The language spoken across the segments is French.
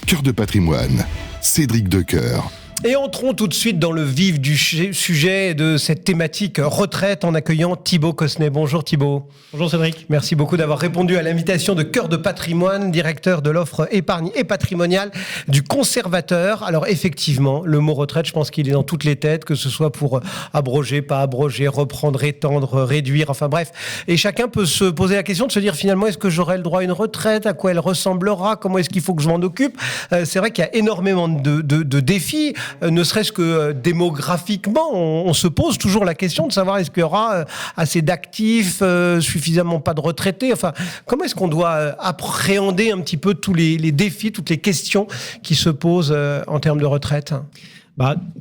Cœur de patrimoine, Cédric Decoeur. Et entrons tout de suite dans le vif du sujet de cette thématique retraite en accueillant Thibaut Cosnet. Bonjour Thibaut. Bonjour Cédric. Merci beaucoup d'avoir répondu à l'invitation de Cœur de patrimoine, directeur de l'offre épargne et patrimoniale du Conservateur. Alors effectivement, le mot retraite, je pense qu'il est dans toutes les têtes, que ce soit pour abroger, pas abroger, reprendre, étendre, réduire, enfin bref. Et chacun peut se poser la question de se dire finalement, est-ce que j'aurai le droit à une retraite? À quoi elle ressemblera? Comment est-ce qu'il faut que je m'en occupe? C'est vrai qu'il y a énormément de défis. Ne serait-ce que démographiquement, on se pose toujours la question de savoir est-ce qu'il y aura assez d'actifs, suffisamment pas de retraités. Enfin, comment est-ce qu'on doit appréhender un petit peu tous les défis, toutes les questions qui se posent en termes de retraite?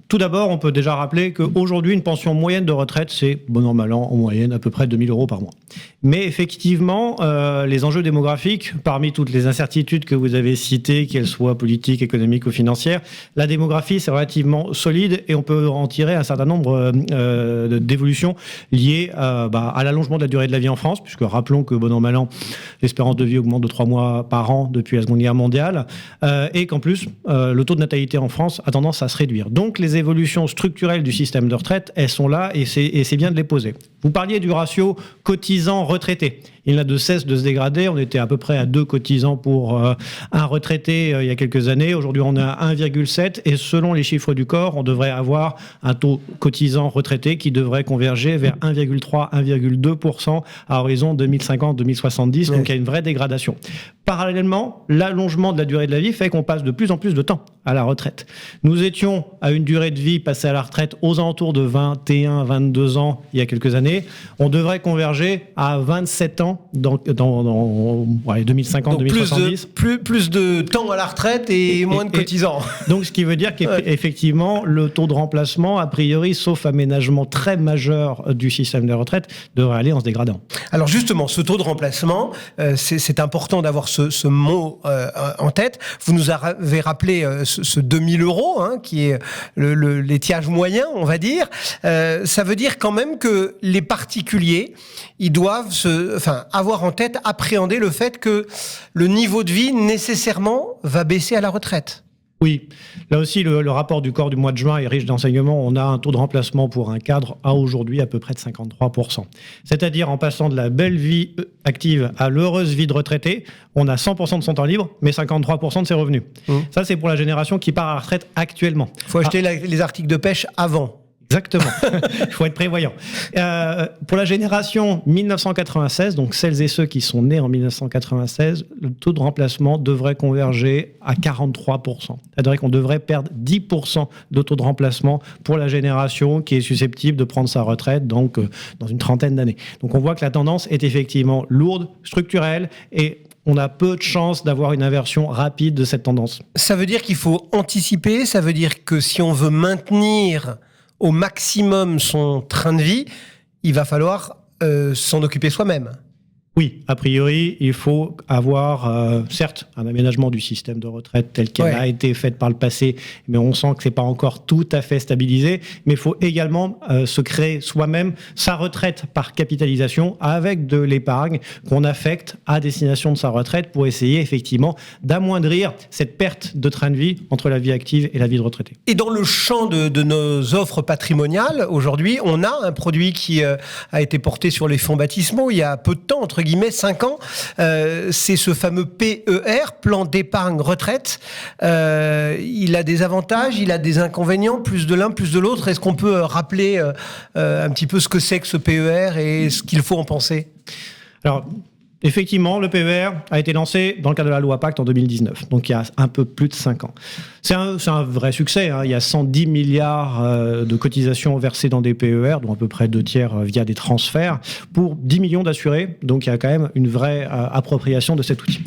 Tout d'abord, on peut déjà rappeler qu'aujourd'hui, une pension moyenne de retraite, c'est, bon an, mal an, en moyenne, à peu près 2 000 euros par mois. Mais effectivement, les enjeux démographiques, parmi toutes les incertitudes que vous avez citées, qu'elles soient politiques, économiques ou financières, la démographie, c'est relativement solide et on peut en tirer un certain nombre d'évolutions liées à l'allongement de la durée de la vie en France, puisque rappelons que, bon an, mal an, l'espérance de vie augmente de 3 mois par an depuis la Seconde Guerre mondiale, et qu'en plus, le taux de natalité en France a tendance à se réduire. Donc les évolutions structurelles du système de retraite, elles sont là et c'est bien de les poser. Vous parliez du ratio cotisant-retraité. Il n'a de cesse de se dégrader. On était à peu près à 2 cotisants pour un retraité il y a quelques années. Aujourd'hui, on est à 1,7 et selon les chiffres du corps, on devrait avoir un taux cotisant-retraité qui devrait converger vers 1,3, 1,2% à horizon 2050-2070. Donc il y a une vraie dégradation. Parallèlement, l'allongement de la durée de la vie fait qu'on passe de plus en plus de temps à la retraite. Nous étions à une durée de vie passée à la retraite aux alentours de 21, 22 ans il y a quelques années. On devrait converger à 27 ans dans 2050, 2070. Plus de temps à la retraite et moins de cotisants. Donc ce qui veut dire qu'effectivement, le taux de remplacement, a priori, sauf aménagement très majeur du système de retraite, devrait aller en se dégradant. Alors justement, ce taux de remplacement, c'est important d'avoir ce mot en tête. Vous nous avez rappelé ce 2000 euros, qui est l'étiage moyen, on va dire. Ça veut dire quand même que les particuliers, ils doivent avoir en tête, appréhender le fait que le niveau de vie nécessairement va baisser à la retraite. Oui, là aussi, le rapport du corps du mois de juin est riche d'enseignements. On a un taux de remplacement pour un cadre à aujourd'hui à peu près de 53%. C'est-à-dire en passant de la belle vie active à l'heureuse vie de retraité, on a 100% de son temps libre, mais 53% de ses revenus. Ça, c'est pour la génération qui part à la retraite actuellement. Il faut acheter les articles de pêche avant. Exactement, il faut être prévoyant. Pour la génération 1996, donc celles et ceux qui sont nés en 1996, le taux de remplacement devrait converger à 43%. C'est-à-dire qu'on devrait perdre 10% de taux de remplacement pour la génération qui est susceptible de prendre sa retraite donc, dans une trentaine d'années. Donc on voit que la tendance est effectivement lourde, structurelle et on a peu de chances d'avoir une inversion rapide de cette tendance. Ça veut dire qu'il faut anticiper, ça veut dire que si on veut maintenir au maximum son train de vie, il va falloir s'en occuper soi-même. Oui, a priori, il faut avoir, certes, un aménagement du système de retraite tel qu'elle a été faite par le passé, mais on sent que c'est pas encore tout à fait stabilisé. Mais il faut également se créer soi-même sa retraite par capitalisation avec de l'épargne qu'on affecte à destination de sa retraite pour essayer effectivement d'amoindrir cette perte de train de vie entre la vie active et la vie de retraité. Et dans le champ de nos offres patrimoniales, aujourd'hui, on a un produit qui a été porté sur les fonds baptismaux il y a peu de temps, entre guillemets 5 ans, c'est ce fameux PER, plan d'épargne retraite. Il a des avantages, il a des inconvénients, plus de l'un, plus de l'autre. Est-ce qu'on peut rappeler un petit peu ce que c'est que ce PER et ce qu'il faut en penser? Alors, effectivement, le PER a été lancé dans le cadre de la loi Pacte en 2019, donc il y a un peu plus de 5 ans. C'est un vrai succès, Il y a 110 milliards de cotisations versées dans des PER, dont à peu près 2 tiers via des transferts, pour 10 millions d'assurés. Donc il y a quand même une vraie appropriation de cet outil.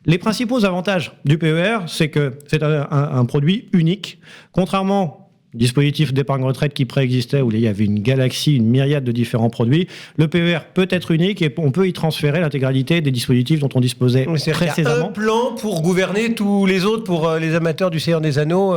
Les principaux avantages du PER, c'est que c'est un produit unique, contrairement dispositif d'épargne retraite qui préexistait, où il y avait une galaxie, une myriade de différents produits. Le PER peut être unique et on peut y transférer l'intégralité des dispositifs dont on disposait précédemment. Il y a un plan pour gouverner tous les autres, pour les amateurs du Seigneur des Anneaux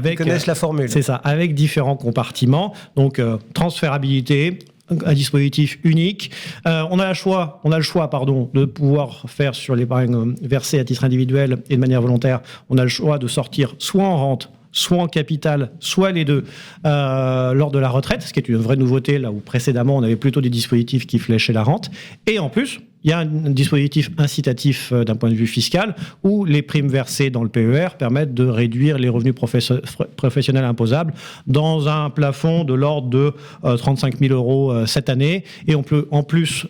qui connaissent la formule. C'est ça, avec différents compartiments. Donc, transférabilité, un dispositif unique. On a le choix, de pouvoir faire sur l'épargne versée à titre individuel et de manière volontaire. On a le choix de sortir soit en rente, soit en capital, soit les deux, lors de la retraite, ce qui est une vraie nouveauté, là où précédemment on avait plutôt des dispositifs qui fléchaient la rente. Et en plus, il y a un dispositif incitatif d'un point de vue fiscal où les primes versées dans le PER permettent de réduire les revenus professionnels imposables dans un plafond de l'ordre de 35 000 euros cette année. Et on peut en plus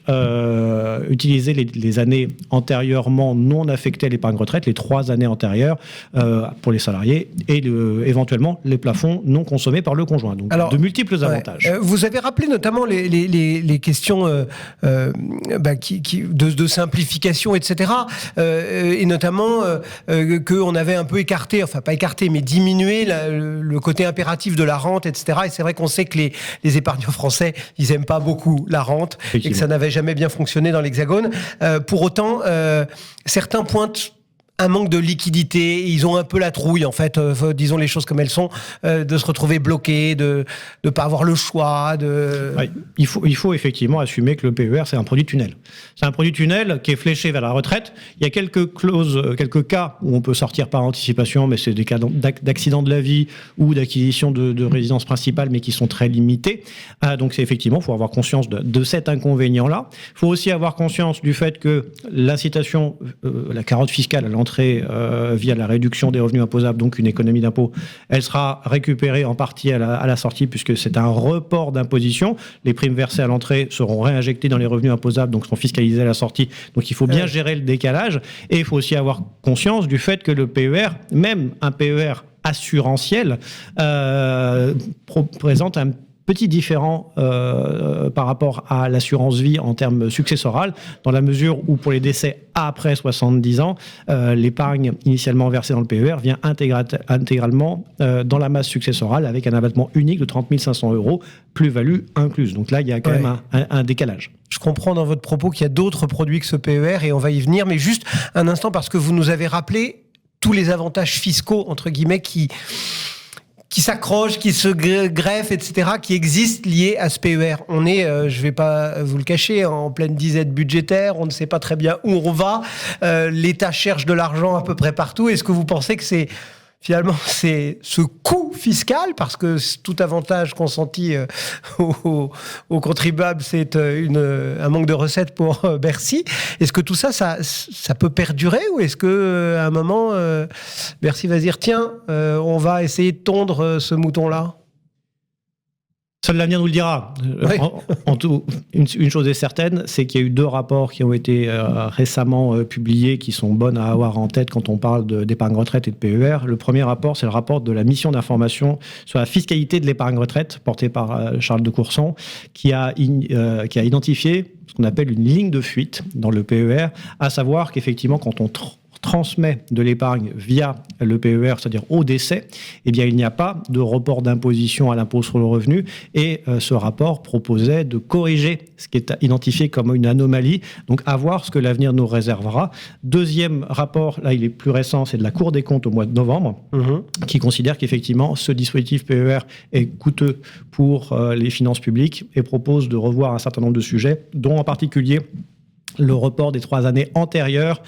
utiliser les années antérieurement non affectées à l'épargne retraite, les 3 années antérieures pour les salariés et éventuellement les plafonds non consommés par le conjoint. Donc de multiples avantages. Vous avez rappelé notamment les questions de simplification, etc. Et notamment qu'on avait un peu écarté, enfin pas écarté, mais diminué le côté impératif de la rente, etc. Et c'est vrai qu'on sait que les épargnants français, ils aiment pas beaucoup la rente et que ça n'avait jamais bien fonctionné dans l'Hexagone. Pour autant, certains pointent un manque de liquidité, ils ont un peu la trouille en fait, disons les choses comme elles sont, de se retrouver bloqués, de pas avoir le choix. Ouais, il faut effectivement assumer que le PER c'est un produit tunnel. C'est un produit tunnel qui est fléché vers la retraite. Il y a quelques clauses, quelques cas où on peut sortir par anticipation, mais c'est des cas d'accident de la vie ou d'acquisition de résidence principale, mais qui sont très limités. Donc c'est effectivement, il faut avoir conscience de cet inconvénient-là. Il faut aussi avoir conscience du fait que l'incitation, la carotte fiscale à l'entrée via la réduction des revenus imposables, donc une économie d'impôt, elle sera récupérée en partie à la sortie puisque c'est un report d'imposition. Les primes versées à l'entrée seront réinjectées dans les revenus imposables, donc seront fiscalisées à la sortie. Donc il faut bien gérer le décalage et il faut aussi avoir conscience du fait que le PER, même un PER assurantiel, présente un petit différent par rapport à l'assurance vie en termes successoral, dans la mesure où pour les décès après 70 ans, l'épargne initialement versée dans le PER vient intégralement dans la masse successorale avec un abattement unique de 30 500 €, plus-value incluse. Donc là, il y a quand même un décalage. Je comprends dans votre propos qu'il y a d'autres produits que ce PER et on va y venir, mais juste un instant parce que vous nous avez rappelé tous les avantages fiscaux, entre guillemets, qui s'accrochent, qui se greffent, etc., qui existent liés à ce PER. On est, je vais pas vous le cacher, en pleine disette budgétaire, on ne sait pas très bien où on va, l'État cherche de l'argent à peu près partout. Est-ce que vous pensez que c'est ce coût fiscal, parce que tout avantage consenti aux contribuables, c'est un manque de recettes pour Bercy. Est-ce que tout ça peut perdurer ou est-ce qu'à un moment, Bercy va dire tiens, on va essayer de tondre ce mouton-là ? Seul l'avenir nous le dira. Oui. En tout, une chose est certaine, c'est qu'il y a eu 2 rapports qui ont été récemment publiés, qui sont bonnes à avoir en tête quand on parle d'épargne retraite et de PER. Le premier rapport, c'est le rapport de la mission d'information sur la fiscalité de l'épargne retraite, porté par Charles de Courson, qui a identifié ce qu'on appelle une ligne de fuite dans le PER, à savoir qu'effectivement, quand on transmet de l'épargne via le PER, c'est-à-dire au décès, eh bien, il n'y a pas de report d'imposition à l'impôt sur le revenu. Et ce rapport proposait de corriger ce qui est identifié comme une anomalie. Donc, à voir ce que l'avenir nous réservera. Deuxième rapport, là, il est plus récent, c'est de la Cour des comptes au mois de novembre, qui considère qu'effectivement, ce dispositif PER est coûteux pour les finances publiques et propose de revoir un certain nombre de sujets, dont en particulier le report des 3 années antérieures,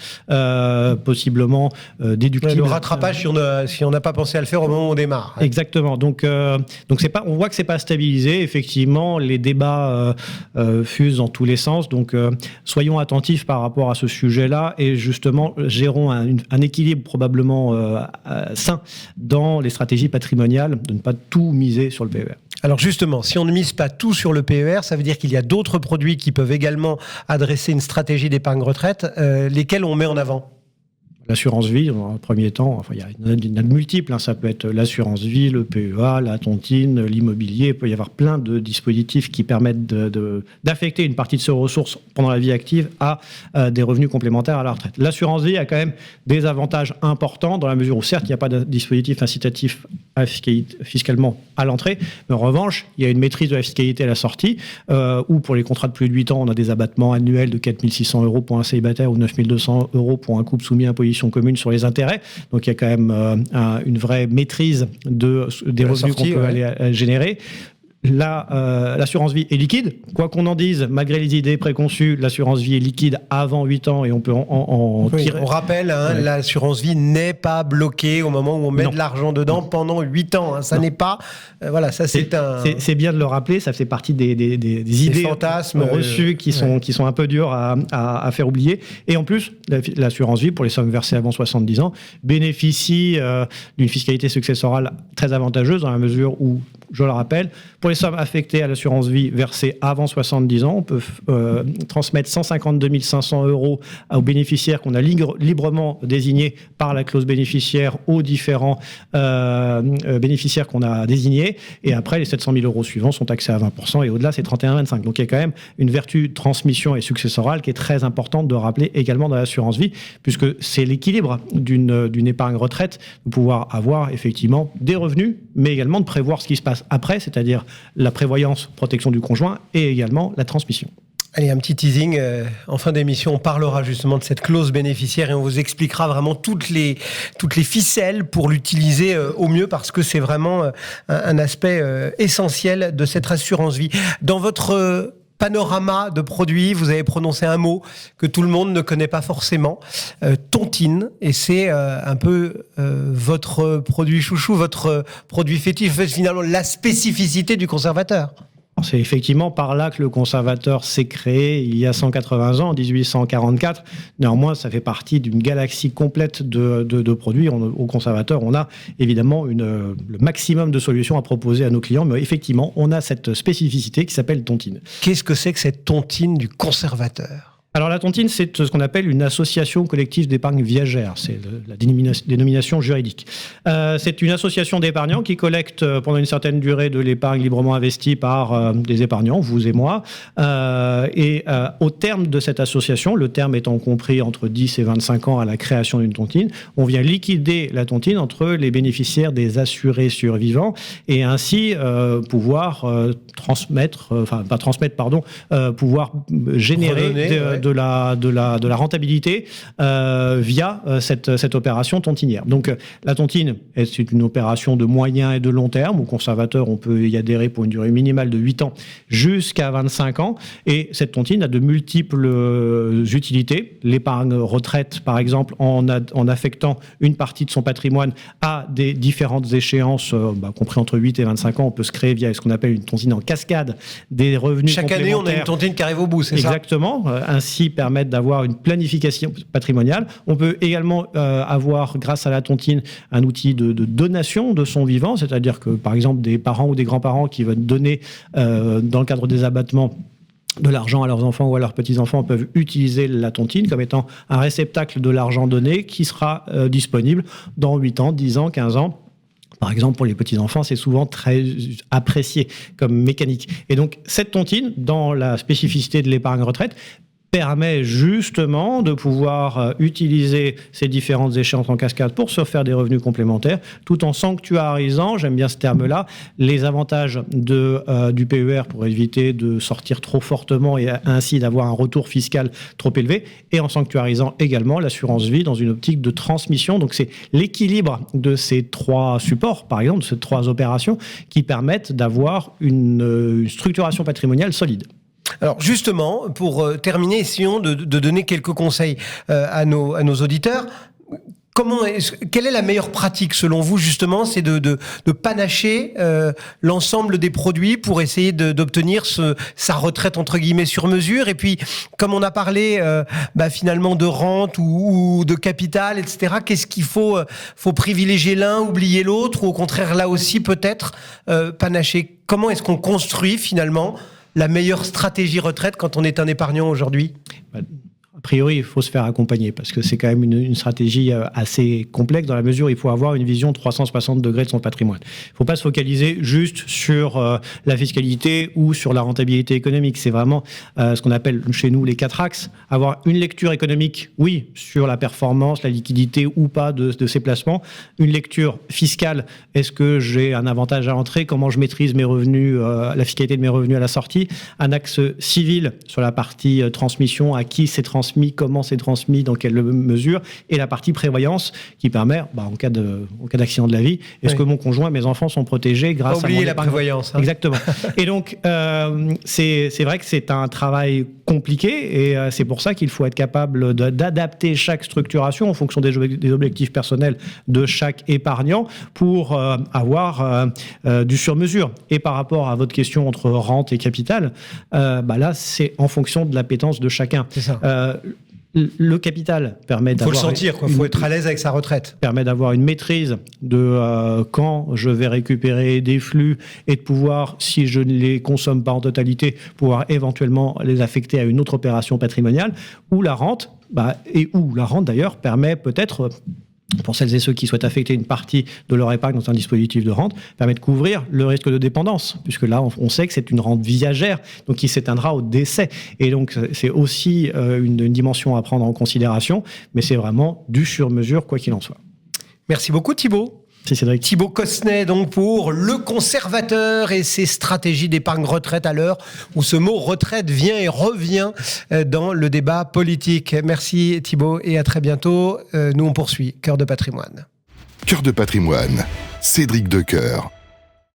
possiblement déductible. Le rattrapage si on n'a pas pensé à le faire au moment où on démarre. Exactement. Donc c'est pas, on voit que c'est pas stabilisé. Effectivement, les débats fusent dans tous les sens. Donc soyons attentifs par rapport à ce sujet-là et justement gérons un équilibre probablement sain dans les stratégies patrimoniales, de ne pas tout miser sur le PER. Alors justement, si on ne mise pas tout sur le PER, ça veut dire qu'il y a d'autres produits qui peuvent également adresser une stratégie d'épargne retraite, lesquels on met en avant ? L'assurance vie, en premier temps, enfin, il y en a de multiples. Ça peut être l'assurance vie, le PEA, la tontine, l'immobilier. Il peut y avoir plein de dispositifs qui permettent d'affecter une partie de ces ressources pendant la vie active à des revenus complémentaires à la retraite. L'assurance vie a quand même des avantages importants dans la mesure où, certes, il n'y a pas de dispositif incitatif fiscalement à l'entrée, mais en revanche, il y a une maîtrise de la fiscalité à la sortie, où pour les contrats de plus de 8 ans, on a des abattements annuels de 4 600 € pour un célibataire ou 9 200 € pour un couple soumis à imposition commune sur les intérêts. Donc, il y a quand même une vraie maîtrise des revenus qu'on peut aller générer. l'assurance vie est liquide. Quoi qu'on en dise, malgré les idées préconçues, l'assurance vie est liquide avant 8 ans et on peut en tirer. On rappelle, l'assurance vie n'est pas bloquée au moment où on met de l'argent dedans pendant 8 ans. Ça n'est pas... ça c'est bien de le rappeler, ça fait partie des idées fantasmes reçues qui sont un peu dures à faire oublier. Et en plus, l'assurance vie, pour les sommes versées avant 70 ans, bénéficie d'une fiscalité successorale très avantageuse dans la mesure où, je le rappelle, pour les sommes affectées à l'assurance vie versées avant 70 ans, on peut transmettre 152 500 € aux bénéficiaires qu'on a librement désignés par la clause bénéficiaire aux différents bénéficiaires qu'on a désignés. Et après, les 700 000 € suivants sont taxés à 20% et au-delà, c'est 31,25. Donc il y a quand même une vertu de transmission et successorale qui est très importante de rappeler également dans l'assurance vie, puisque c'est l'équilibre d'une épargne retraite, de pouvoir avoir effectivement des revenus, mais également de prévoir ce qui se passe après, c'est-à-dire la prévoyance, protection du conjoint et également la transmission. Allez, un petit teasing. En fin d'émission, on parlera justement de cette clause bénéficiaire et on vous expliquera vraiment toutes les ficelles pour l'utiliser au mieux, parce que c'est vraiment un aspect essentiel de cette assurance vie. Dans votre panorama de produits, vous avez prononcé un mot que tout le monde ne connaît pas forcément, tontine, et c'est un peu votre produit chouchou, votre produit fétiche, finalement la spécificité du conservateur. C'est effectivement par là que le conservateur s'est créé il y a 180 ans, en 1844. Néanmoins, ça fait partie d'une galaxie complète de produits. Au conservateur, on a évidemment le maximum de solutions à proposer à nos clients, mais effectivement, on a cette spécificité qui s'appelle tontine. Qu'est-ce que c'est que cette tontine du conservateur ? Alors la tontine, c'est ce qu'on appelle une association collective d'épargne viagère. C'est la dénomination juridique. C'est une association d'épargnants qui collecte pendant une certaine durée de l'épargne librement investie par des épargnants, vous et moi. Et au terme de cette association, le terme étant compris entre 10 et 25 ans à la création d'une tontine, on vient liquider la tontine entre les bénéficiaires des assurés survivants et ainsi pouvoir pouvoir générer de la rentabilité via cette opération tontinière. Donc la tontine, c'est une opération de moyen et de long terme. Au conservateur, on peut y adhérer pour une durée minimale de 8 ans jusqu'à 25 ans. Et cette tontine a de multiples utilités. L'épargne retraite, par exemple, en affectant une partie de son patrimoine à des différentes échéances, compris entre 8 et 25 ans, on peut se créer via ce qu'on appelle une tontine en cascade des revenus Chaque complémentaires. année, on a une tontine qui arrive au bout, c'est ça ? Exactement. Ainsi permettre d'avoir une planification patrimoniale. On peut également avoir, grâce à la tontine, un outil de donation de son vivant, c'est-à-dire que, par exemple, des parents ou des grands-parents qui veulent donner, dans le cadre des abattements, de l'argent à leurs enfants ou à leurs petits-enfants peuvent utiliser la tontine comme étant un réceptacle de l'argent donné qui sera disponible dans 8 ans, 10 ans, 15 ans. Par exemple, pour les petits-enfants, c'est souvent très apprécié comme mécanique. Et donc, cette tontine, dans la spécificité de l'épargne retraite, permet justement de pouvoir utiliser ces différentes échéances en cascade pour se faire des revenus complémentaires, tout en sanctuarisant, j'aime bien ce terme-là, les avantages du PER pour éviter de sortir trop fortement et ainsi d'avoir un retour fiscal trop élevé, et en sanctuarisant également l'assurance vie dans une optique de transmission. Donc c'est l'équilibre de ces 3 supports, par exemple, de ces 3 opérations, qui permettent d'avoir une structuration patrimoniale solide. Alors justement, pour terminer, essayons de donner quelques conseils à nos auditeurs. Quelle est la meilleure pratique selon vous, justement? C'est de panacher l'ensemble des produits pour essayer d'obtenir sa retraite entre guillemets sur mesure. Et puis, comme on a parlé finalement de rente ou de capital, etc., qu'est-ce qu'il faut privilégier l'un, oublier l'autre, ou au contraire là aussi peut-être panacher? Comment est-ce qu'on construit finalement la meilleure stratégie retraite quand on est un épargnant aujourd'hui? A priori, il faut se faire accompagner parce que c'est quand même une stratégie assez complexe dans la mesure où il faut avoir une vision 360 degrés de son patrimoine. Il ne faut pas se focaliser juste sur la fiscalité ou sur la rentabilité économique. C'est vraiment ce qu'on appelle chez nous les 4 axes. Avoir une lecture économique, oui, sur la performance, la liquidité ou pas de ces placements. Une lecture fiscale, est-ce que j'ai un avantage à l'entrée? Comment je maîtrise mes revenus, la fiscalité de mes revenus à la sortie? Un axe civil sur la partie transmission, à qui c'est transmis, transmis, comment c'est transmis, dans quelle mesure, et la partie prévoyance qui permet, en cas d'accident de la vie, est-ce que mon conjoint et mes enfants sont protégés grâce à mon épargne. La prévoyance. Exactement. Et donc, c'est vrai que c'est un travail compliqué, et c'est pour ça qu'il faut être capable d'adapter chaque structuration en fonction des objectifs personnels de chaque épargnant pour avoir du sur-mesure. Et par rapport à votre question entre rente et capital, là, c'est en fonction de l'appétence de chacun. C'est ça. Le capital permet d'avoir... Il faut le sentir, il faut être à l'aise avec sa retraite. Permet d'avoir une maîtrise de quand je vais récupérer des flux et de pouvoir, si je ne les consomme pas en totalité, pouvoir éventuellement les affecter à une autre opération patrimoniale, ou la rente, la rente d'ailleurs permet peut-être... pour celles et ceux qui souhaitent affecter une partie de leur épargne dans un dispositif de rente, permet de couvrir le risque de dépendance, puisque là, on sait que c'est une rente viagère, donc qui s'éteindra au décès. Et donc, c'est aussi une dimension à prendre en considération, mais c'est vraiment du sur-mesure, quoi qu'il en soit. Merci beaucoup, Thibaut. C'est Cédric. Thibaut Cossenet, donc, pour Le Conservateur et ses stratégies d'épargne retraite à l'heure où ce mot retraite vient et revient dans le débat politique. Merci Thibaut et à très bientôt. Nous, on poursuit Cœur de patrimoine. Cœur de patrimoine, Cédric Decoeur.